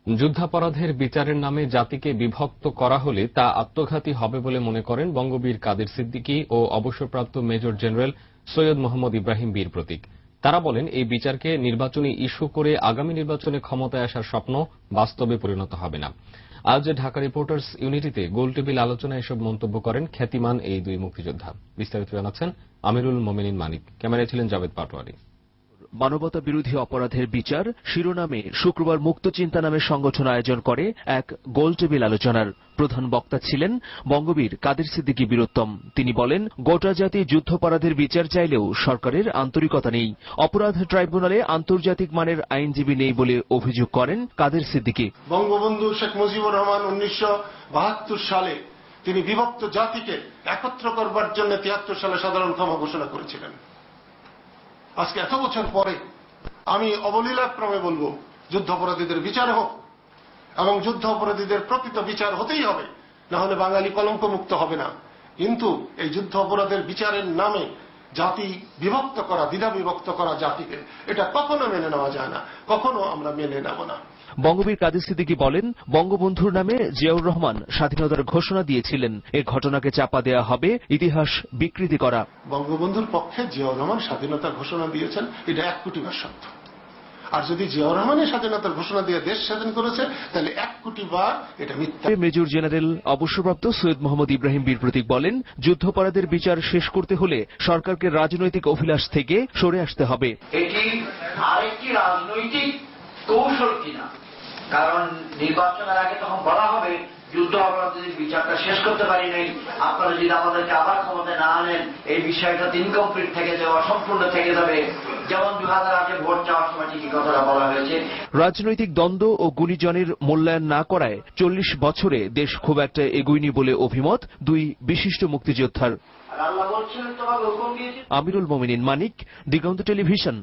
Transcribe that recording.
যুদ্ধাপরাধের বিচারের নামে জাতিকে বিভক্ত করা হলে তা আত্মঘাতী হবে বলে মনে করেন বঙ্গবীর কাদের সিদ্দিকী ও অবসরপ্রাপ্ত মেজর জেনারেল সৈয়দ মোহাম্মদ ইব্রাহিম বীর প্রতীক। তারা বলেন, এই বিচারকে নির্বাচনী ইস্যু করে আগামী নির্বাচনে ক্ষমতায় আসার স্বপ্ন বাস্তবে পরিণত হবে না। আজ ঢাকা রিপোর্টার্স ইউনিটিতে গোলটেবিল আলোচনায় এসব মন্তব্য করেন খ্যাতিমান এই দুই মুক্তিযোদ্ধা। বিস্তারিত জানাচ্ছেন আমিরুল মোমিনিন মানিক। ক্যামেরায় ছিলেন জাভেদ পাটোয়ারি। মানবতা বিরোধী অপরাধের বিচার শিরোনামে শুক্রবার মুক্তচিন্তা নামের সংগঠন আয়োজন করে এক গোলটেবিল আলোচনার। প্রধান বক্তা ছিলেন বঙ্গবীর কাদের সিদ্দিকী বীরোত্তম। তিনি বলেন, গোটা জাতি যুদ্ধাপরাধের বিচার চাইলেও সরকারের আন্তরিকতা নেই। অপরাধ ট্রাইব্যুনালে আন্তর্জাতিক মানের আইনজীবী নেই বলে অভিযোগ করেন কাদের সিদ্দিকী। বঙ্গবন্ধু শেখ মুজিবুর রহমান 1972 সালে তিনি বিভক্ত জাতিকে একত্র করবার জন্য 73 সালে সাধারণ ক্ষমা ঘোষণা করেছিলেন। আজকে এত বছর পরে আমি অবলীলাক্রমে বলবো, যুদ্ধাপরাধীদের বিচার হোক এবং যুদ্ধ অপরাধীদের প্রকৃত বিচার হতেই হবে, না হলে বাঙালি কলঙ্ক মুক্ত হবে না। কিন্তু এই যুদ্ধ অপরাধের বিচারের নামে জাতি বিভক্ত করা, দ্বিধা বিভক্ত করা জাতিকে, এটা কখনো মেনে নেওয়া যায় না, কখনো আমরা মেনে নেব না। বঙ্গবীর কাদের সিদ্দিকী বলেন, বঙ্গবন্ধুর নামে জিয়াউর রহমান স্বাধীনতার ঘোষণা দিয়েছিলেন। এ ঘটনাকে চাপা দেয়া হবে, ইতিহাস বিকৃতি করা। বঙ্গবন্ধুর পক্ষে জিয়াউর রহমান স্বাধীনতার ঘোষণা দিয়েছেন, এটা 1 কোটি বার সত্য। আর যদি জিয়াউর রহমানের স্বাধীনতার ঘোষণা দিয়ে দেশ স্বাধীন করেছে, তাহলে 1 কোটি বার এটা মিথ্যা। মেজর জেনারেল অবসরপ্রাপ্ত সৈয়দ মোহাম্মদ ইব্রাহিম বীর প্রতীক বলেন, যুদ্ধাপরাধের বিচার শেষ করতে হলে সরকারকে রাজনৈতিক অভিলাষ থেকে সরে আসতে হবে। এটি আরেকটি রাজনৈতিক কৌশল কিনা, কারণ নির্বাচনের আগে তখন বলা হবে যুদ্ধ অপরাধীদের বিচারটা শেষ করতে পারি নাই, আপনারা যদি আমাদেরকে আবার ক্ষমতায় না আনেন এই বিষয়টা ইনকমপ্লিট থেকে যাবে, অসম্পূর্ণ থেকে যাবে। যেমন 2008 ভোট চাওয়ার সময় ঠিকই কথাটা বলা হয়েছে। রাজনৈতিক দ্বন্দ্ব ও গুণীজনের মূল্যায়ন না করায় 40 বছরে দেশ খুব একটা এগোয়নি বলে অভিমত দুই বিশিষ্ট মুক্তিযোদ্ধার। আল্লাহ বলছেন তোমাকে হুকুম দিয়েছি। আমিরুল মোমিনিন মানিক, দিগন্ত টেলিভিশন।